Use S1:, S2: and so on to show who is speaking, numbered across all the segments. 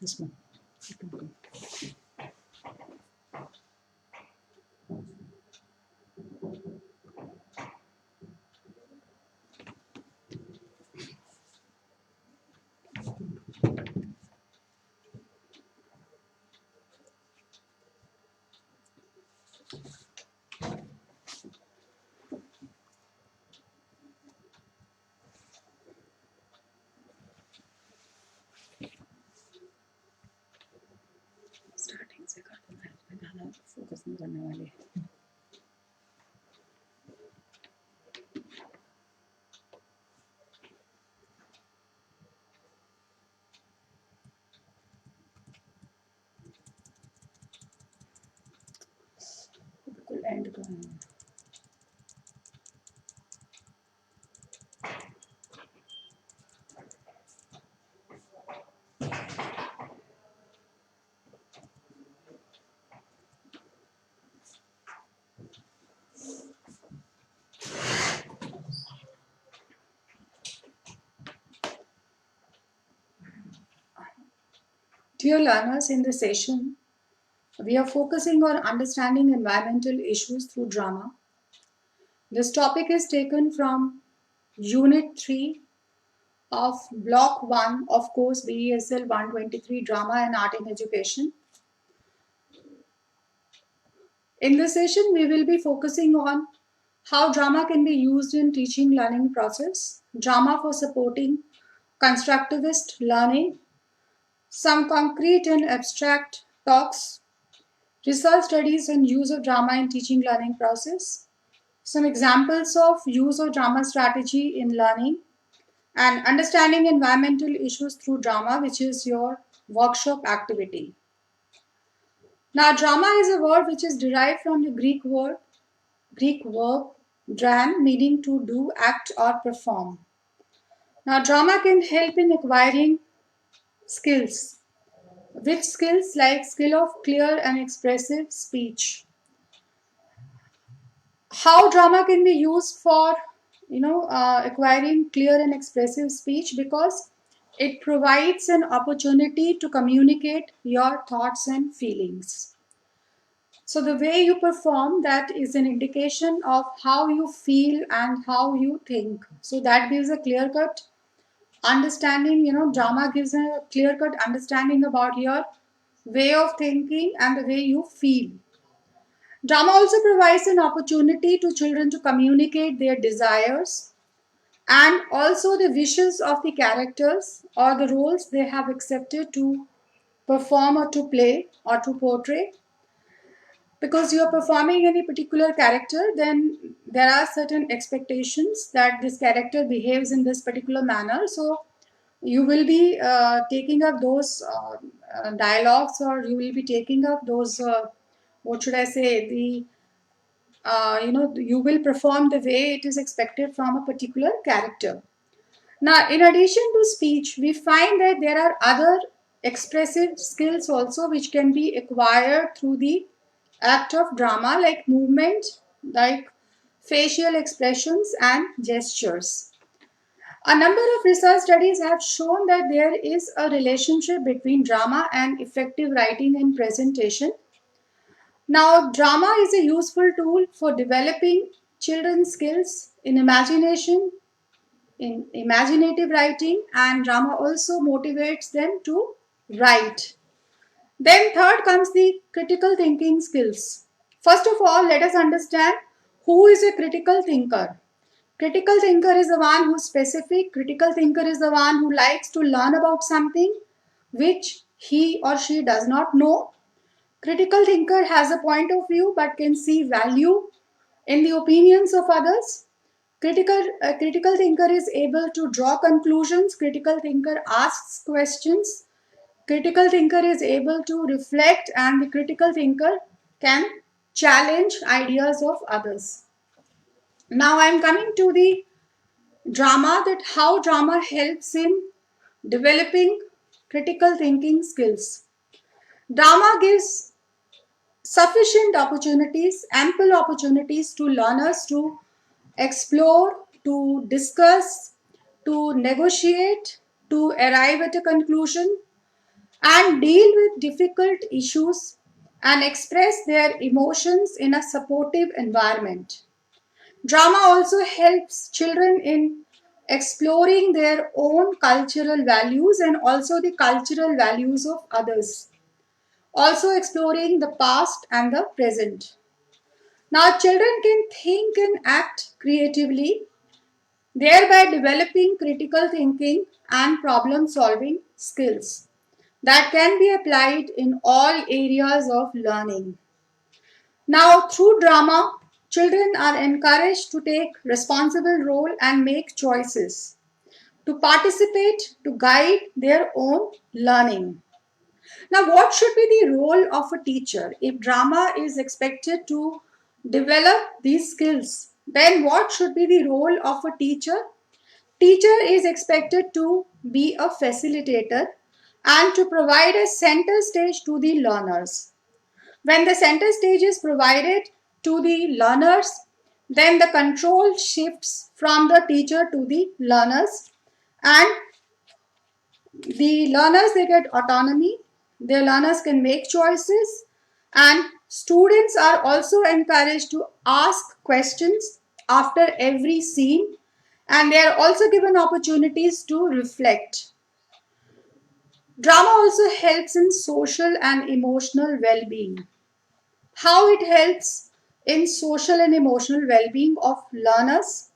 S1: This one. Starting से कर दो, मैं गाना फोकस नहीं करने वाली. बिल्कुल एंड का है. Dear learners, in this session, we are focusing on understanding environmental issues through drama. This topic is taken from Unit 3 of Block 1 of course BESL 123 Drama and Art in Education. In this session, we will be focusing on how drama can be used in teaching learning process, drama for supporting constructivist learning, some concrete and abstract talks, research studies and use of drama in teaching learning process, some examples of use of drama strategy in learning, and understanding environmental issues through drama, which is your workshop activity. Now, drama is a word which is derived from the Greek verb dram, meaning to do, act, or perform. Now, drama can help in acquiring skills. Which skills? Like skill of clear and expressive speech. How drama can be used for acquiring clear and expressive speech? Because it provides an opportunity to communicate your thoughts and feelings. So the way you perform, that is an indication of how you feel and how you think. So that gives a clear-cut understanding. Drama gives a clear-cut understanding about your way of thinking and the way you feel. Drama also provides an opportunity to children to communicate their desires and also the wishes of the characters or the roles they have accepted to perform or to play or to portray. Because you are performing any particular character, then there are certain expectations that this character behaves in this particular manner. So you will be taking up those dialogues, or you will be taking up those, what should I say, you will perform the way it is expected from a particular character. Now, in addition to speech, we find that there are other expressive skills also which can be acquired through the act of drama, like movement, like facial expressions and gestures. A number of research studies have shown that there is a relationship between drama and effective writing and presentation. Now, drama is a useful tool for developing children's skills in imagination, in imaginative writing, and drama also motivates them to write. Then third comes the critical thinking skills. First of all, let us understand who is a critical thinker. Critical thinker is the one who is specific. Critical thinker is the one who likes to learn about something which he or she does not know. Critical thinker has a point of view but can see value in the opinions of others. Critical thinker is able to draw conclusions. Critical thinker asks questions. Critical thinker is able to reflect, and the critical thinker can challenge ideas of others. Now I am coming to the drama, that how drama helps in developing critical thinking skills. Drama gives sufficient opportunities, ample opportunities to learners to explore, to discuss, to negotiate, to arrive at a conclusion. and deal with difficult issues and express their emotions in a supportive environment. Drama also helps children in exploring their own cultural values and also the cultural values of others, also exploring the past and the present. Now, children can think and act creatively, thereby developing critical thinking and problem solving skills that can be applied in all areas of learning. Now, through drama, children are encouraged to take responsible role and make choices, to participate, to guide their own learning. Now, what should be the role of a teacher if drama is expected to develop these skills? Then, what should be the role of a teacher? Teacher is expected to be a facilitator and to provide a center stage to the learners. When the center stage is provided to the learners, then the control shifts from the teacher to the learners, and the learners, they get autonomy, the learners can make choices, and students are also encouraged to ask questions after every scene, and they are also given opportunities to reflect. Drama also helps in social and emotional well-being. How it helps in social and emotional well-being of learners?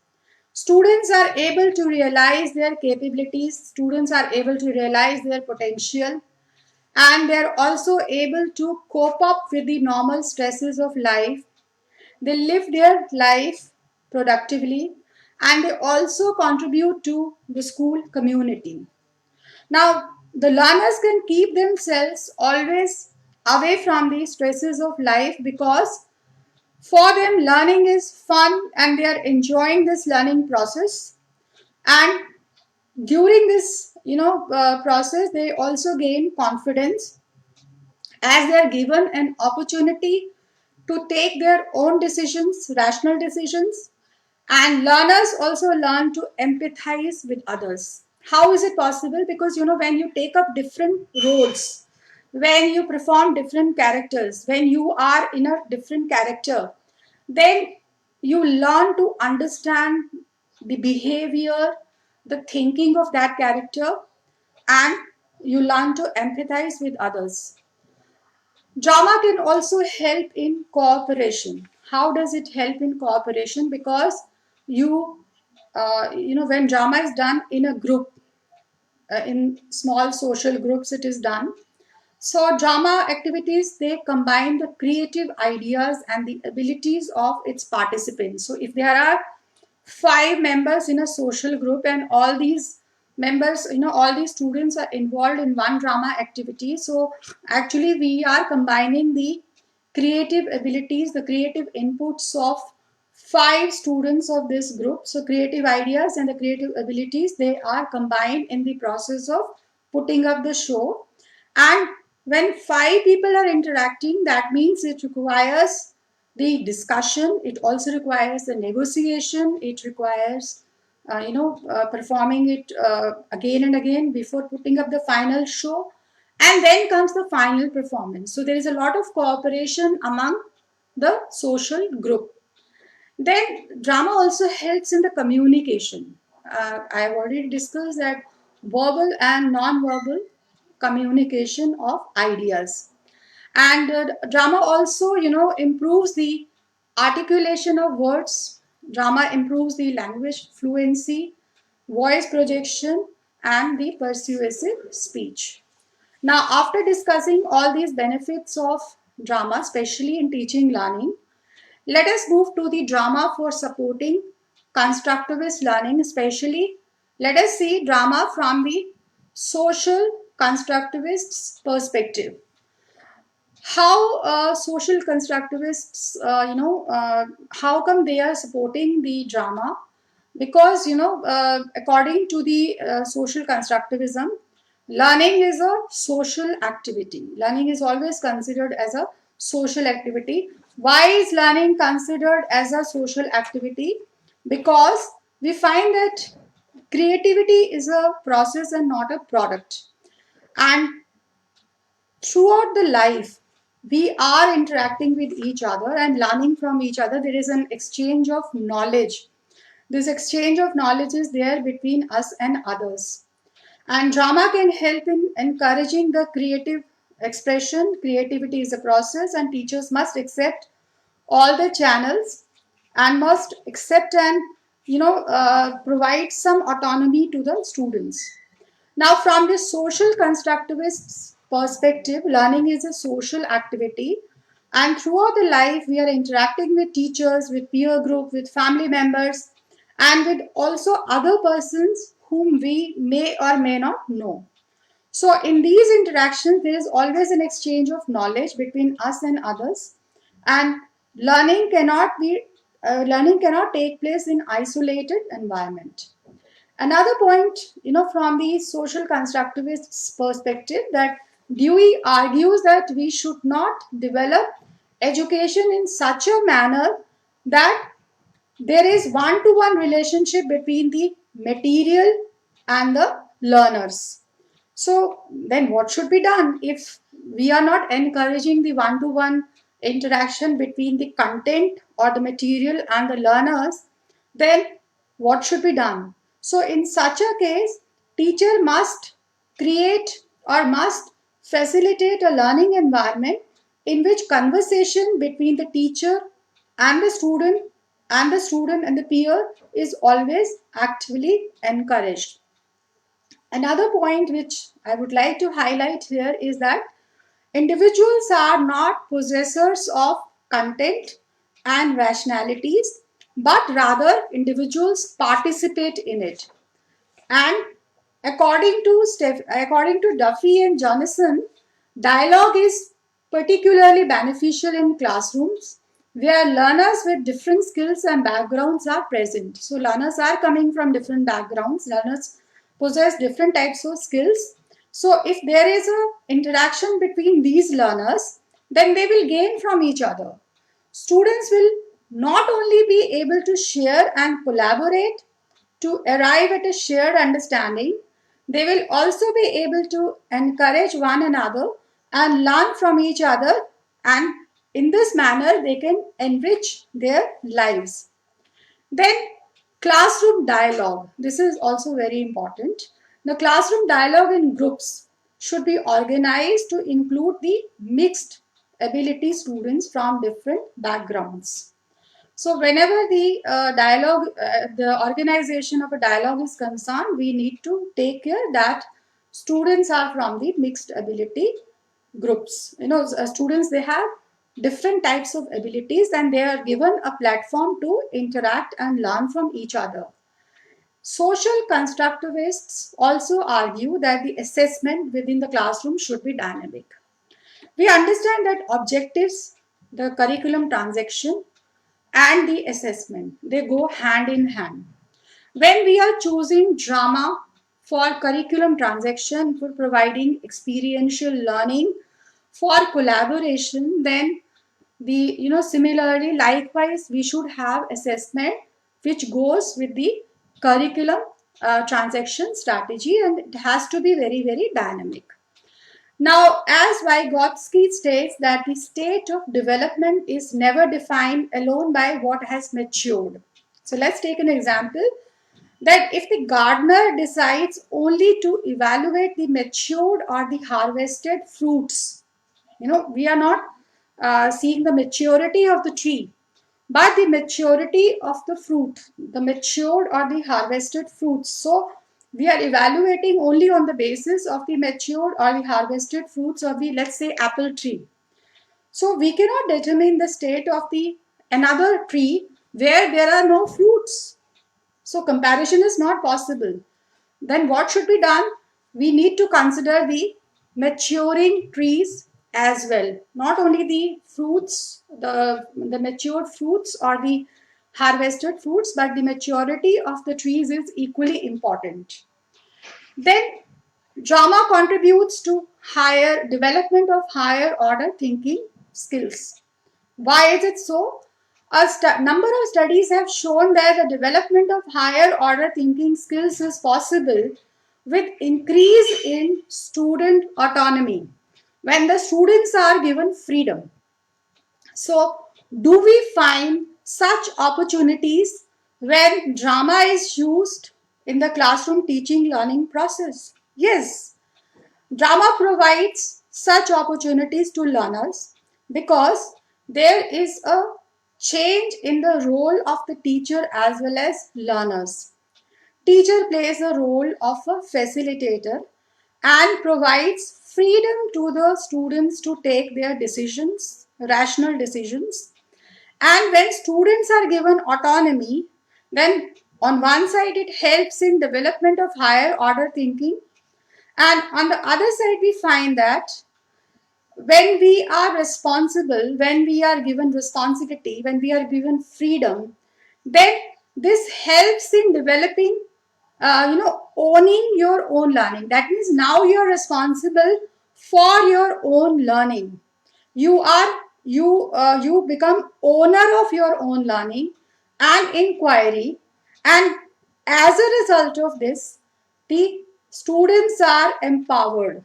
S1: Students are able to realize their capabilities, students are able to realize their potential, and they are also able to cope up with the normal stresses of life. They live their life productively, and they also contribute to the school community. Now, the learners can keep themselves always away from the stresses of life, because for them learning is fun and they are enjoying this learning process. And during this process, they also gain confidence as they are given an opportunity to take their own decisions, rational decisions, and learners also learn to empathize with others. How is it possible? Because when you take up different roles, when you perform different characters, when you are in a different character, then you learn to understand the behavior, the thinking of that character, and you learn to empathize with others. Drama can also help in cooperation. How does it help in cooperation? Because when drama is done in a group, in small social groups, it is done. So drama activities, they combine the creative ideas and the abilities of its participants. So if there are 5 members in a social group and all these members, all these students are involved in one drama activity, so actually we are combining the creative abilities, the creative inputs of 5 students of this group. So creative ideas and the creative abilities, they are combined in the process of putting up the show. And when 5 people are interacting, that means it requires the discussion, it also requires the negotiation, it requires performing it again and again before putting up the final show, and then comes the final performance. So there is a lot of cooperation among the social group. Then drama also helps in the communication. I have already discussed that verbal and non-verbal communication of ideas. And drama also, improves the articulation of words. Drama improves the language fluency, voice projection, and the persuasive speech. Now, after discussing all these benefits of drama, especially in teaching learning, let us move to the drama for supporting constructivist learning, especially let us see drama from the social constructivist's perspective. How social constructivists, how come they are supporting the drama? Because, according to the social constructivism, learning is a social activity. Learning is always considered as a social activity. Why is learning considered as a social activity? Because we find that creativity is a process and not a product. And throughout the life, we are interacting with each other and learning from each other. There is an exchange of knowledge. This exchange of knowledge is there between us and others. And drama can help in encouraging the creative expression. Creativity is a process, and teachers must accept all the channels and must accept and provide some autonomy to the students. Now, from the social constructivist perspective, learning is a social activity, and throughout the life, we are interacting with teachers, with peer group, with family members, and with also other persons whom we may or may not know. So, in these interactions, there is always an exchange of knowledge between us and others, and learning cannot take place in isolated environment. Another point, from the social constructivist perspective, that Dewey argues that we should not develop education in such a manner that there is one-to-one relationship between the material and the learners. So then what should be done if we are not encouraging the one-to-one interaction between the content or the material and the learners? Then what should be done? So in such a case, teacher must create or must facilitate a learning environment in which conversation between the teacher and the student and the peer is always actively encouraged. Another point which I would like to highlight here is that individuals are not possessors of content and rationalities, but rather individuals participate in it. And according to Duffy and Jonathan, dialogue is particularly beneficial in classrooms where learners with different skills and backgrounds are present. So learners are coming from different backgrounds. Learners possess different types of skills. So if there is a interaction between these learners, then they will gain from each other. Students will not only be able to share and collaborate to arrive at a shared understanding, they will also be able to encourage one another and learn from each other, and in this manner they can enrich their lives. Then classroom dialogue. This is also very important. The classroom dialogue in groups should be organized to include the mixed ability students from different backgrounds. So whenever the organization of a dialogue is concerned, we need to take care that students are from the mixed ability groups. Students, they have different types of abilities and they are given a platform to interact and learn from each other. Social constructivists also argue that the assessment within the classroom should be dynamic. We understand that objectives, the curriculum transaction, and the assessment, they go hand in hand. When we are choosing drama for curriculum transaction, for providing experiential learning, for collaboration, then similarly, likewise, we should have assessment which goes with the curriculum transaction strategy, and it has to be very, very dynamic. Now, as Vygotsky states that the state of development is never defined alone by what has matured. So let's take an example that if the gardener decides only to evaluate the matured or the harvested fruits, we are not seeing the maturity of the tree, but the maturity of the fruit, the matured or the harvested fruits. So we are evaluating only on the basis of the matured or the harvested fruits of the, let's say, apple tree. So we cannot determine the state of the another tree where there are no fruits. So comparison is not possible. Then what should be done? We need to consider the maturing trees as well. Not only the fruits, the matured fruits or the harvested fruits, but the maturity of the trees is equally important. Then drama contributes to higher development of higher order thinking skills. Why is it so? A number of studies have shown that the development of higher order thinking skills is possible with increase in student autonomy. when the students are given freedom. So, do we find such opportunities when drama is used in the classroom teaching learning process? Yes, drama provides such opportunities to learners because there is a change in the role of the teacher as well as learners. Teacher plays the role of a facilitator and provides freedom to the students to take their decisions, rational decisions. And when students are given autonomy, then on one side it helps in development of higher order thinking, and on the other side we find that when we are responsible, when we are given responsibility, when we are given freedom, then this helps in developing, owning your own learning. That means now you are responsible for your own learning. You become owner of your own learning and inquiry, and as a result of this, the students are empowered.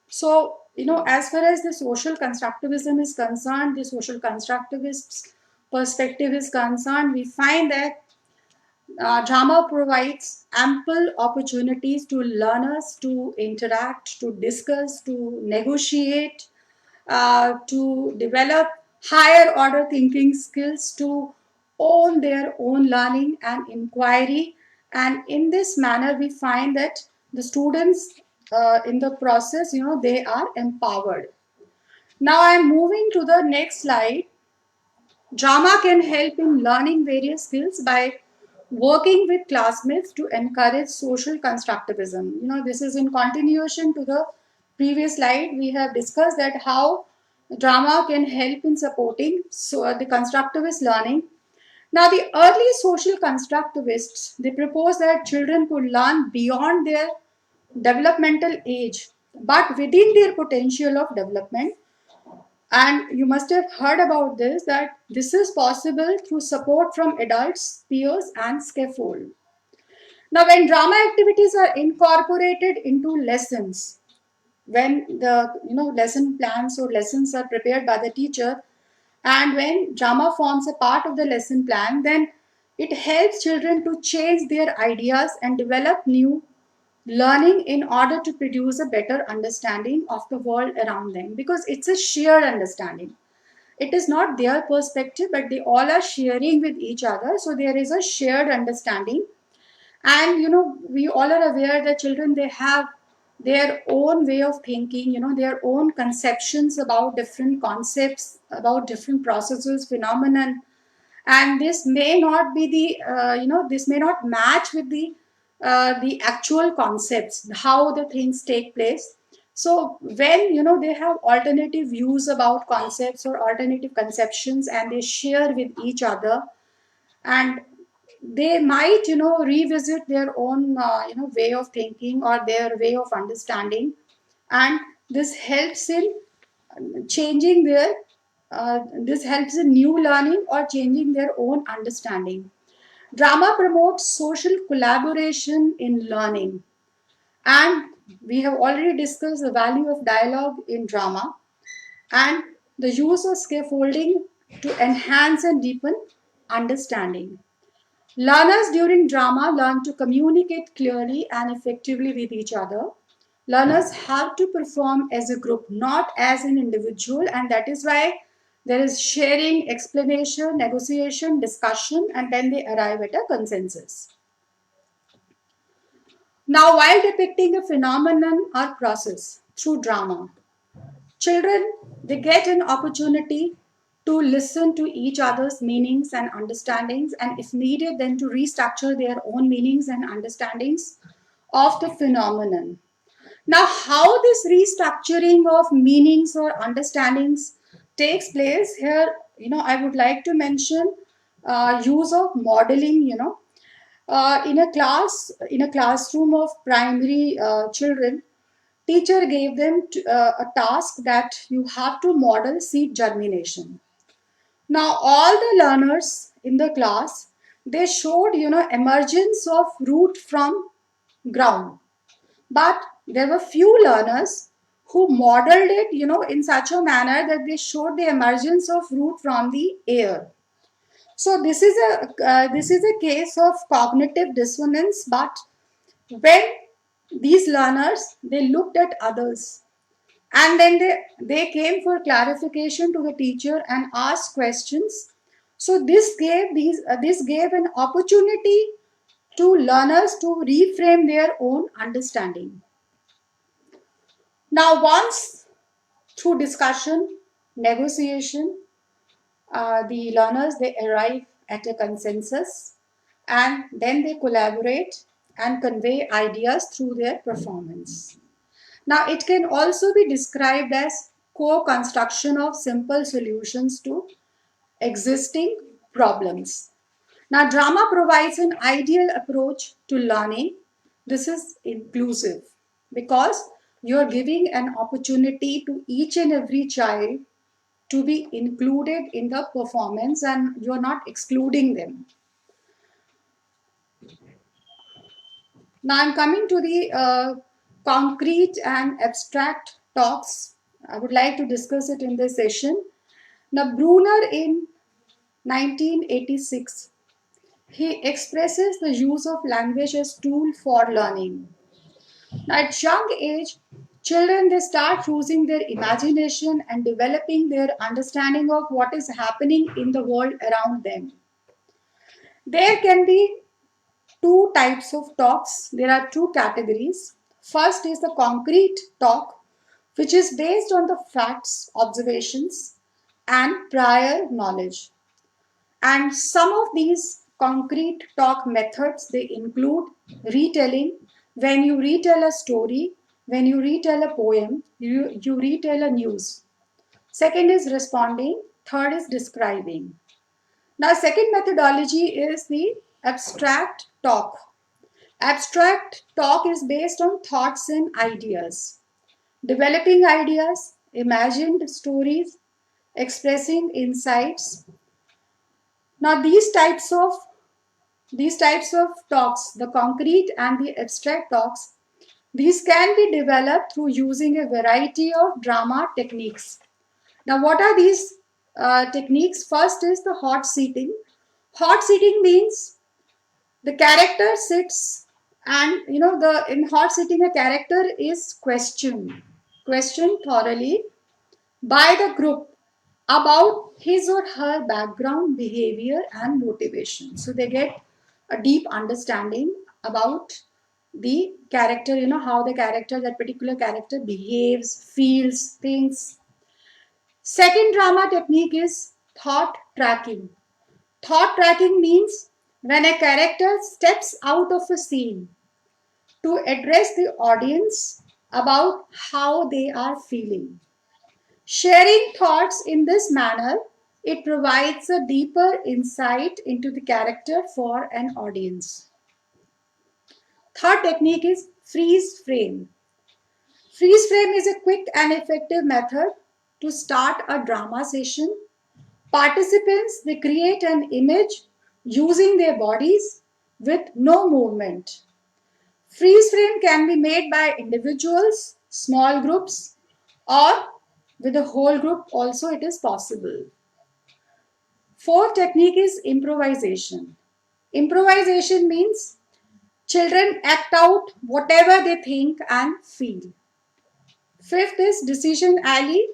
S1: So, as far as the social constructivism is concerned, the social constructivist perspective is concerned, we find that drama provides ample opportunities to learners to interact, to discuss, to negotiate, to develop higher order thinking skills, to own their own learning and inquiry. And in this manner, we find that the students in the process, they are empowered. Now I'm moving to the next slide. Drama can help in learning various skills by working with classmates to encourage social constructivism. This is in continuation to the previous slide. We have discussed that how drama can help in supporting the constructivist learning. Now, the early social constructivists, they propose that children could learn beyond their developmental age, but within their potential of development. And you must have heard about this, that this is possible through support from adults, peers, and scaffold. Now, when drama activities are incorporated into lessons, when the lesson plans or lessons are prepared by the teacher, and when drama forms a part of the lesson plan, then it helps children to change their ideas and develop new learning in order to produce a better understanding of the world around them, because it's a shared understanding. It is not their perspective, but they all are sharing with each other, so there is a shared understanding. And we all are aware that children, they have their own way of thinking, their own conceptions about different concepts, about different processes, phenomenon, and this may not be this may not match with the actual concepts, how the things take place. So when they have alternative views about concepts or alternative conceptions, and they share with each other, and they might revisit their own way of thinking or their way of understanding, and this helps in changing their this helps in new learning or changing their own understanding. Drama promotes social collaboration in learning, and we have already discussed the value of dialogue in drama and the use of scaffolding to enhance and deepen understanding. Learners during drama learn to communicate clearly and effectively with each other. Learners have to perform as a group, not as an individual, and that is why there is sharing, explanation, negotiation, discussion, and then they arrive at a consensus. Now, while depicting a phenomenon or process through drama, children, they get an opportunity to listen to each other's meanings and understandings, and if needed, then to restructure their own meanings and understandings of the phenomenon. Now, how this restructuring of meanings or understandings takes place here, I would like to mention use of modeling. In a classroom of primary children, teacher gave them a task that you have to model seed germination. Now all the learners in the class, they showed emergence of root from ground, but there were few learners who modeled it, in such a manner that they showed the emergence of root from the air. So this is a case of cognitive dissonance. But when these learners, they looked at others, and then they came for clarification to the teacher and asked questions. So this gave an opportunity to learners to reframe their own understanding. Now, once through discussion, negotiation, the learners, they arrive at a consensus, and then they collaborate and convey ideas through their performance. Now, it can also be described as co-construction of simple solutions to existing problems. Now, drama provides an ideal approach to learning. This is inclusive because you're giving an opportunity to each and every child to be included in the performance, and you're not excluding them. Now I'm coming to the concrete and abstract talks. I would like to discuss it in this session. Now Bruner in 1986, he expresses the use of language as tool for learning. Now at young age, children, they start using their imagination and developing their understanding of what is happening in the world around them. There can be two types of talks. There are two categories. First is the concrete talk, which is based on the facts, observations, and prior knowledge. And some of these concrete talk methods, they include retelling. When you retell a story, when you retell a poem, you retell a news. Second is responding. Third is describing. Now, second methodology is the abstract talk. Abstract talk is based on thoughts and ideas, developing ideas, imagined stories, expressing insights. Now, these types of talks, the concrete and the abstract talks, these can be developed through using a variety of drama techniques. Now, what are these techniques? First is the hot seating. Hot seating means the character sits, and the in hot sitting, a character is questioned thoroughly by the group about his or her background, behavior, and motivation. So they get a deep understanding about the character, how that particular character behaves, feels, thinks. Second drama technique is thought tracking. Thought tracking means when a character steps out of a scene to address the audience about how they are feeling. Sharing thoughts in this manner, it provides a deeper insight into the character for an audience. Third technique is freeze frame. Freeze frame is a quick and effective method to start a drama session. Participants, they create an image using their bodies with no movement. Freeze frame can be made by individuals, small groups, or with a whole group also it is possible. Fourth technique is improvisation. Improvisation means children act out whatever they think and feel. Fifth is decision alley.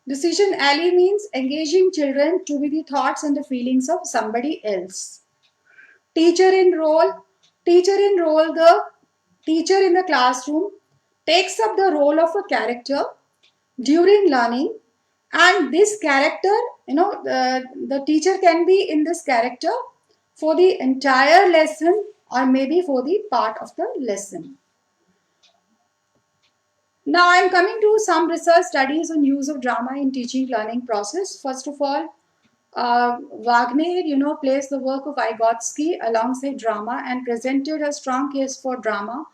S1: Decision alley means engaging children to be the thoughts and the feelings of somebody else. Teacher in role. The teacher in the classroom takes up the role of a character during learning, and this character, the teacher can be in this character for the entire lesson or maybe for the part of the lesson. Now I am coming to some research studies on use of drama in teaching learning process. First of all, Wagner, placed the work of Vygotsky alongside drama and presented a strong case for drama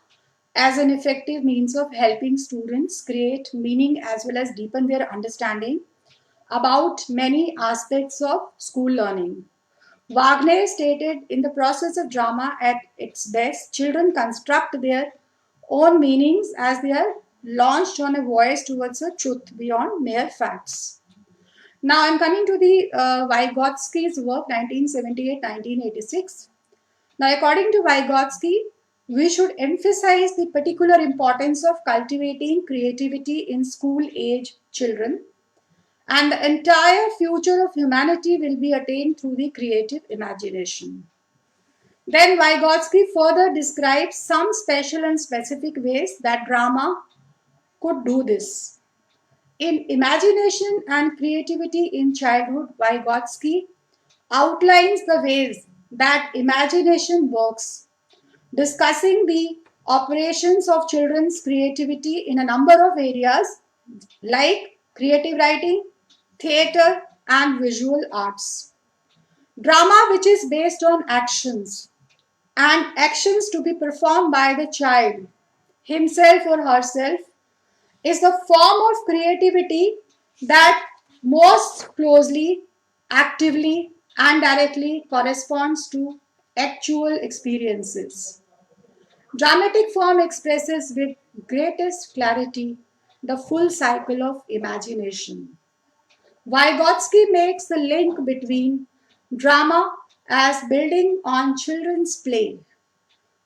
S1: as an effective means of helping students create meaning as well as deepen their understanding about many aspects of school learning. Wagner stated, in the process of drama at its best, children construct their own meanings as they are launched on a voyage towards a truth beyond mere facts. Now I'm coming to the Vygotsky's work 1978-1986. Now according to Vygotsky, we should emphasize the particular importance of cultivating creativity in school age children, and the entire future of humanity will be attained through the creative imagination. Then Vygotsky further describes some special and specific ways that drama could do this. In Imagination and Creativity in Childhood, Vygotsky outlines the ways that imagination works, discussing the operations of children's creativity in a number of areas like creative writing, theatre, and visual arts. Drama, which is based on actions and actions to be performed by the child himself or herself, is the form of creativity that most closely, actively, and directly corresponds to actual experiences. Dramatic form expresses with greatest clarity the full cycle of imagination. Vygotsky makes the link between drama as building on children's play,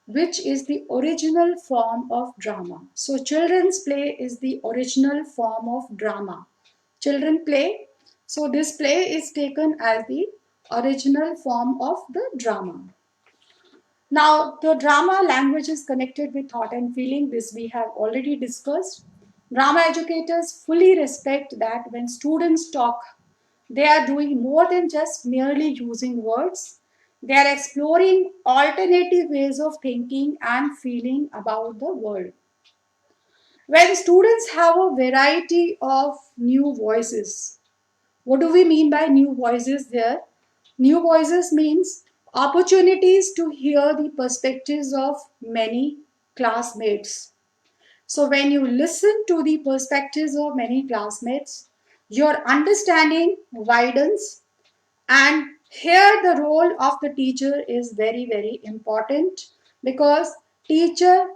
S1: which is the original form of drama. So, children's play is the original form of drama. Children play, so this play is taken as the original form of the drama. Now, the drama language is connected with thought and feeling. This we have already discussed. Drama educators fully respect that when students talk, they are doing more than just merely using words. They are exploring alternative ways of thinking and feeling about the world. When students have a variety of new voices, what do we mean by new voices there? New voices means opportunities to hear the perspectives of many classmates. So when you listen to the perspectives of many classmates, your understanding widens, and here the role of the teacher is very, very important, because teacher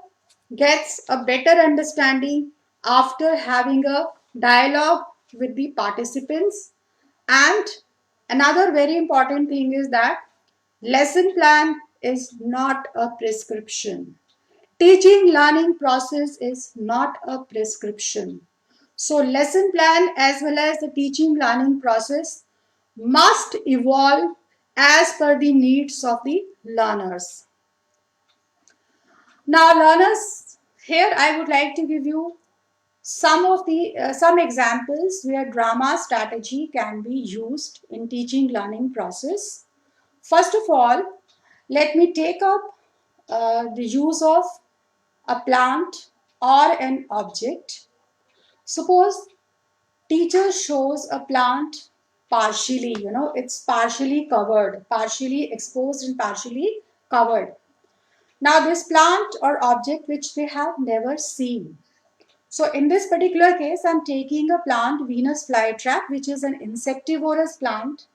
S1: gets a better understanding after having a dialogue with the participants. And another very important thing is that lesson plan is not a prescription. Teaching learning process is not a prescription. So lesson plan as well as the teaching learning process must evolve as per the needs of the learners. Now learners, here I would like to give you some examples where drama strategy can be used in teaching learning process. First of all, let me take up the use of a plant or an object. Suppose teacher shows a plant partially, it's partially covered, partially exposed and partially covered. Now this plant or object which they have never seen. So in this particular case, I'm taking a plant, Venus flytrap, which is an insectivorous plant.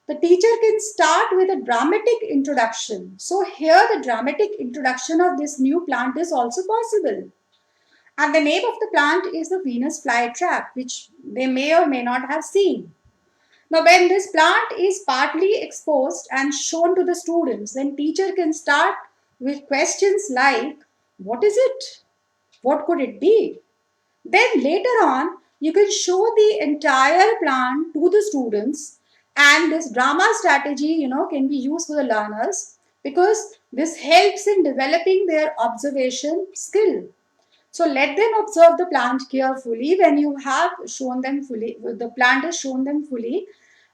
S1: The teacher can start with a dramatic introduction. So here the dramatic introduction of this new plant is also possible. And the name of the plant is the Venus flytrap, which they may or may not have seen. Now when this plant is partly exposed and shown to the students, then teacher can start with questions like, what is it? What could it be? Then later on, you can show the entire plant to the students, and this drama strategy, can be used for the learners, because this helps in developing their observation skill. So let them observe the plant carefully when you have shown them fully, the plant is shown them fully,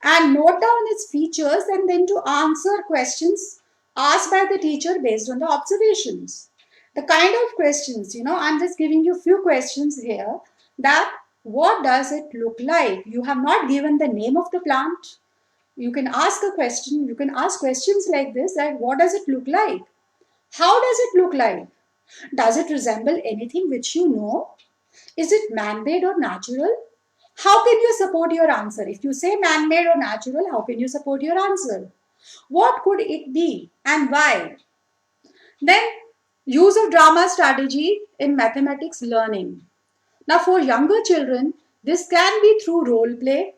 S1: and note down its features and then to answer questions asked by the teacher based on the observations. The kind of questions, I'm just giving you few questions here, that what does it look like? You have not given the name of the plant. You can ask a question, you can ask questions like this, that what does it look like? How does it look like? Does it resemble anything which you know? Is it man-made or natural? How can you support your answer? If you say man-made or natural, how can you support your answer? What could it be and why? Then, use of drama strategy in mathematics learning. Now, for younger children, this can be through role play,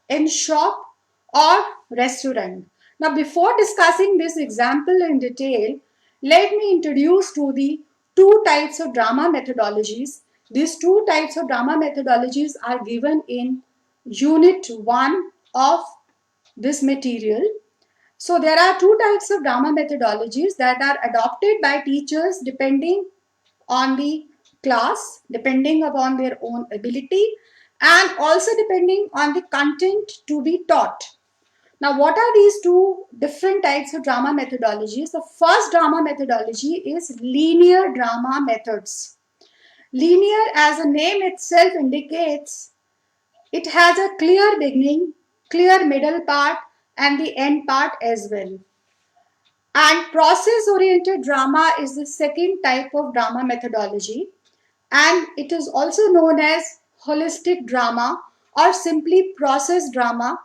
S1: in shop, or restaurant. Now, before discussing this example in detail, let me introduce to the two types of drama methodologies. These two types of drama methodologies are given in Unit 1 of this material. So there are two types of drama methodologies that are adopted by teachers depending on the class, depending upon their own ability, and also depending on the content to be taught. Now, what are these two different types of drama methodologies? The first drama methodology is linear drama methods. Linear, as the name itself indicates, it has a clear beginning, clear middle part, and the end part as well. And process oriented drama is the second type of drama methodology, and it is also known as holistic drama or simply process drama.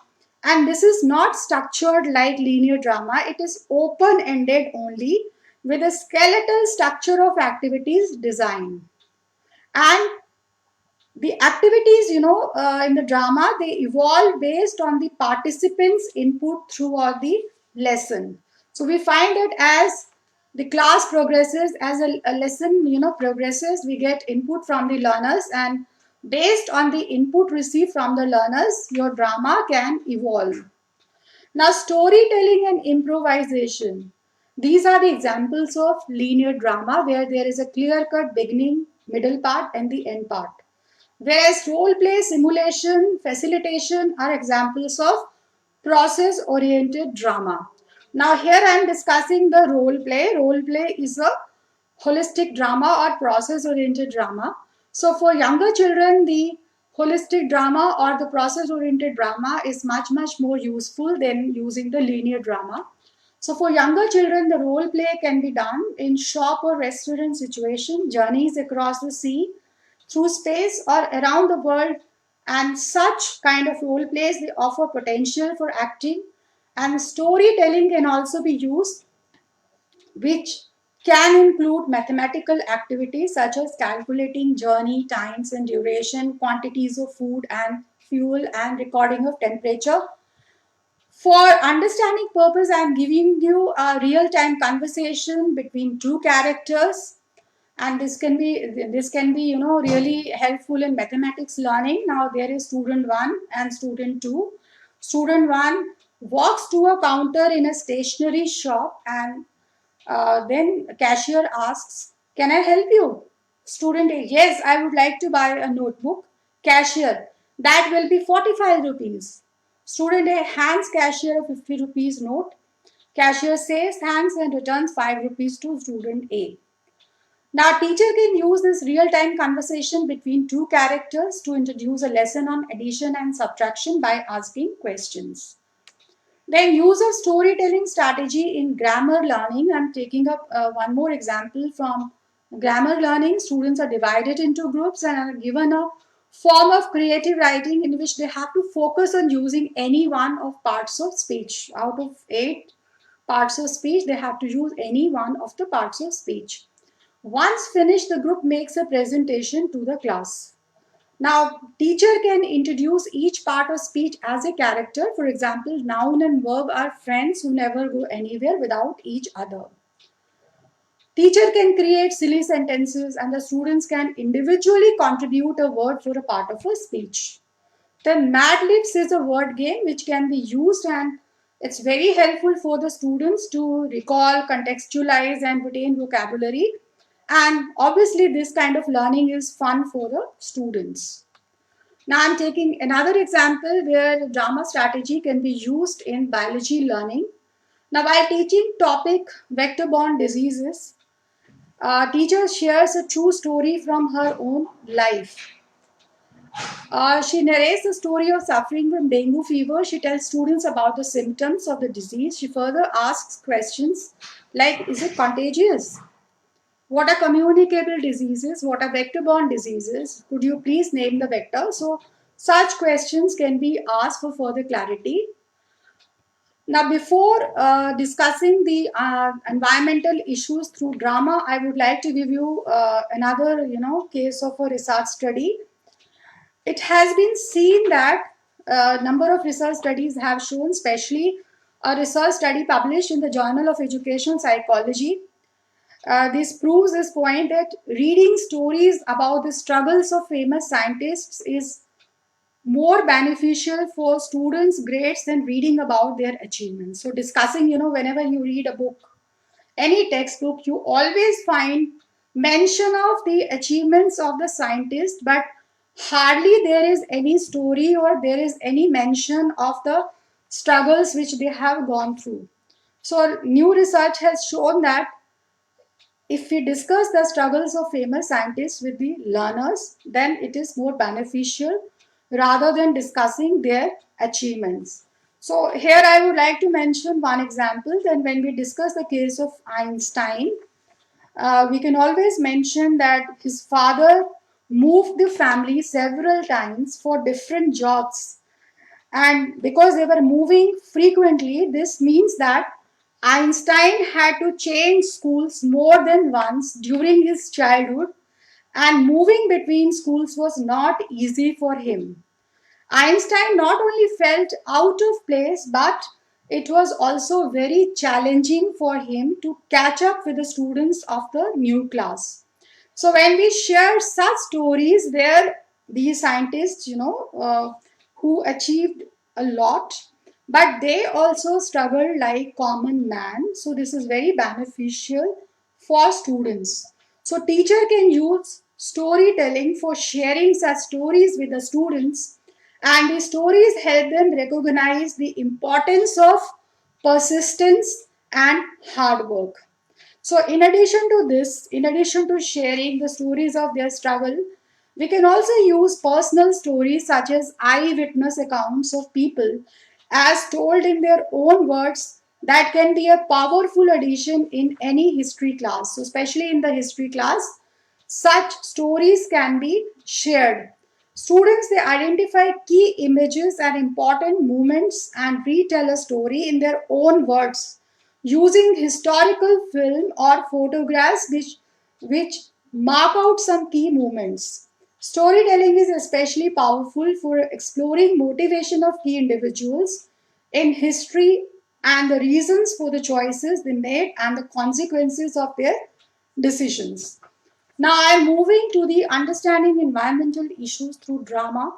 S1: And this is not structured like linear drama, it is open ended only with a skeletal structure of activities design. And the activities, in the drama, they evolve based on the participants' input throughout the lesson. So we find that as the class progresses, as a lesson, progresses, we get input from the learners, and based on the input received from the learners, your drama can evolve. Now, storytelling and improvisation. These are the examples of linear drama where there is a clear-cut beginning, middle part, and the end part. Whereas role play, simulation, facilitation are examples of process oriented drama. Now, here I am discussing the role play. Role play is a holistic drama or process oriented drama. So, for younger children, the holistic drama or the process oriented drama is much more useful than using the linear drama. So for younger children, the role play can be done in shop or restaurant situation, journeys across the sea, through space or around the world, and such kind of role plays, they offer potential for acting, and storytelling can also be used, which can include mathematical activities such as calculating journey times and duration, quantities of food and fuel, and recording of temperature. For understanding purpose, I am giving you a real-time conversation between two characters, and this can be really helpful in mathematics learning. Now there is student 1 and student 2. Student 1 walks to a counter in a stationery shop, and then cashier asks, "Can I help you?" Student A, "Yes, I would like to buy a notebook." Cashier, "That will be 45 rupees." Student A hands cashier a 50 rupees note. Cashier says thanks and returns 5 rupees to student A. Now, teacher can use this real-time conversation between two characters to introduce a lesson on addition and subtraction by asking questions. Then use of storytelling strategy in grammar learning. I'm taking up one more example from grammar learning. Students are divided into groups and are given a form of creative writing in which they have to focus on using any one of parts of speech. Out of 8 parts of speech, they have to use any one of the parts of speech. Once finished, the group makes a presentation to the class. Now, teacher can introduce each part of speech as a character. For example, noun and verb are friends who never go anywhere without each other. Teacher can create silly sentences and the students can individually contribute a word for a part of a speech. Then Mad Libs is a word game which can be used, and it's very helpful for the students to recall, contextualize and retain vocabulary. And obviously this kind of learning is fun for the students. Now I'm taking another example where drama strategy can be used in biology learning. Now while teaching topic vector-borne diseases, teacher shares a true story from her own life. She narrates the story of suffering from dengue fever. She tells students about the symptoms of the disease. She further asks questions like, is it contagious? What are communicable diseases? What are vector-borne diseases? Could you please name the vector? So such questions can be asked for further clarity. Now, before discussing the environmental issues through drama, I would like to give you another, case of a research study. It has been seen that a number of research studies have shown, especially a research study published in the Journal of Educational Psychology. This proves this point that reading stories about the struggles of famous scientists is more beneficial for students' grades than reading about their achievements. So, discussing, whenever you read a book, any textbook, you always find mention of the achievements of the scientist, but hardly there is any story or there is any mention of the struggles which they have gone through. So, new research has shown that if we discuss the struggles of famous scientists with the learners, then it is more beneficial rather than discussing their achievements. So, here I would like to mention one example. Then, when we discuss the case of Einstein, we can always mention that his father moved the family several times for different jobs, and because they were moving frequently, this means that Einstein had to change schools more than once during his childhood, and moving between schools was not easy for him. Einstein not only felt out of place, but it was also very challenging for him to catch up with the students of the new class. So when we share such stories where these scientists, who achieved a lot, but they also struggle like common man. So this is very beneficial for students. So teacher can use storytelling for sharing such stories with the students, and the stories help them recognize the importance of persistence and hard work. So, in addition to this, in addition to sharing the stories of their struggle, we can also use personal stories such as eyewitness accounts of people as told in their own words that can be a powerful addition in any history class. So, especially in the history class, such stories can be shared. Students they identify key images and important moments and retell a story in their own words using historical film or photographs which mark out some key moments. Storytelling is especially powerful for exploring motivation of key individuals in history and the reasons for the choices they made and the consequences of their decisions. Now I am moving to the understanding environmental issues through drama,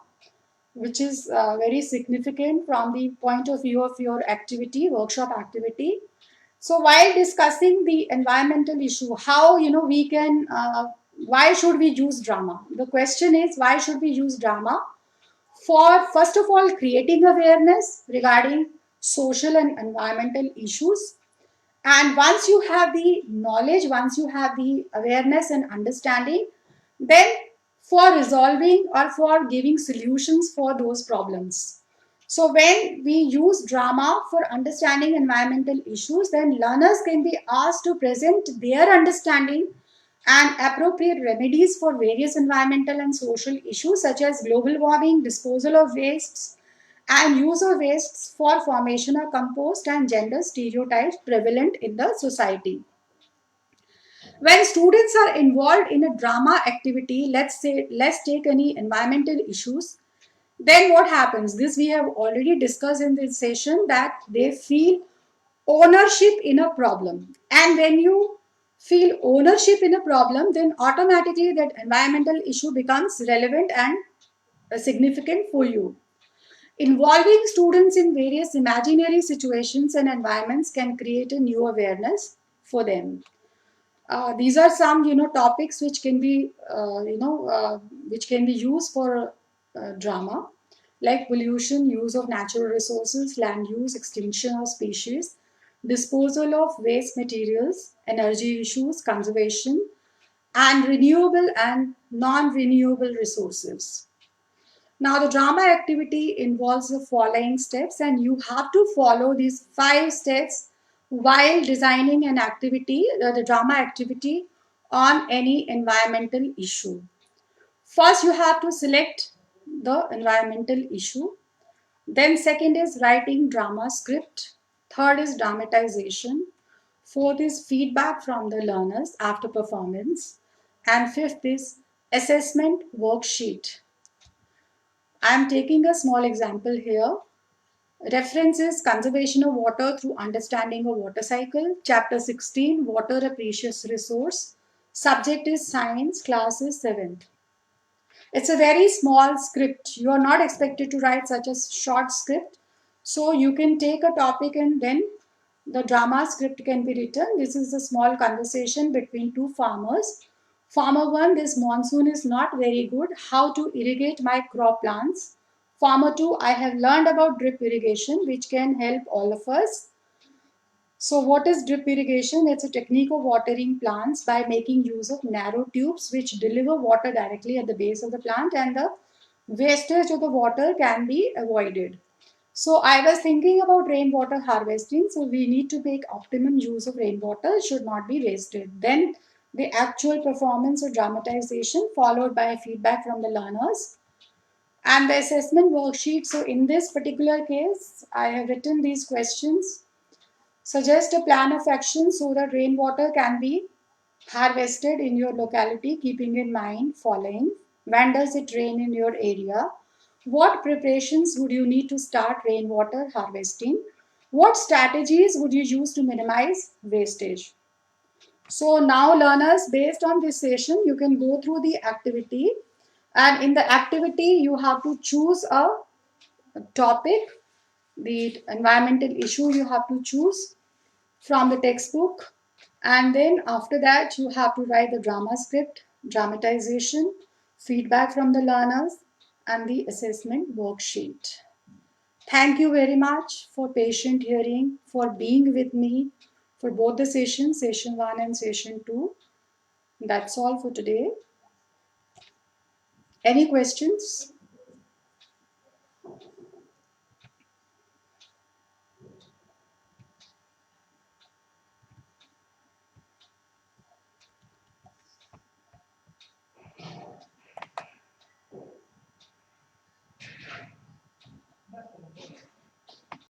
S1: which is very significant from the point of view of your activity, workshop activity. So while discussing the environmental issue, how we can, why should we use drama? The question is why should we use drama? For first of all, creating awareness regarding social and environmental issues. And once you have the knowledge, once you have the awareness and understanding, then for resolving or for giving solutions for those problems. So when we use drama for understanding environmental issues, then learners can be asked to present their understanding and appropriate remedies for various environmental and social issues such as global warming, disposal of wastes, and use of wastes for formation of compost and gender stereotypes prevalent in the society. When students are involved in a drama activity, let's take any environmental issues, then what happens? This we have already discussed in this session that they feel ownership in a problem. And when you feel ownership in a problem, then automatically that environmental issue becomes relevant and significant for you. Involving students in various imaginary situations and environments can create a new awareness for them. These are some, topics which can be, which can be used for drama, like pollution, use of natural resources, land use, extinction of species, disposal of waste materials, energy issues, conservation, and renewable and non-renewable resources. Now, the drama activity involves the following steps, and you have to follow these 5 steps while designing an activity, the drama activity on any environmental issue. First, you have to select the environmental issue. Then, second is writing drama script. Third is dramatization. Fourth is feedback from the learners after performance. And fifth is assessment worksheet. I am taking a small example here. Reference is Conservation of Water Through Understanding a Water Cycle. Chapter 16, Water a Precious Resource. Subject is Science, class is 7th. It's a very small script. You are not expected to write such a short script. So you can take a topic and then the drama script can be written. This is a small conversation between two farmers. Farmer 1, this monsoon is not very good. How to irrigate my crop plants? Farmer 2, I have learned about drip irrigation, which can help all of us. So what is drip irrigation? It's a technique of watering plants by making use of narrow tubes which deliver water directly at the base of the plant, and the wastage of the water can be avoided. So I was thinking about rainwater harvesting. So we need to make optimum use of rainwater. It should not be wasted. Then the actual performance or dramatization followed by feedback from the learners and the assessment worksheet. So in this particular case, I have written these questions. Suggest a plan of action so that rainwater can be harvested in your locality, keeping in mind following. When does it rain in your area? What preparations would you need to start rainwater harvesting? What strategies would you use to minimize wastage? So now learners, based on this session, you can go through the activity, and in the activity you have to choose a topic, the environmental issue you have to choose from the textbook, and then after that you have to write the drama script, dramatization, feedback from the learners, and the assessment worksheet. Thank you very much for patient hearing, for being with me for both the sessions, session 1 and session 2. That's all for today. Any questions?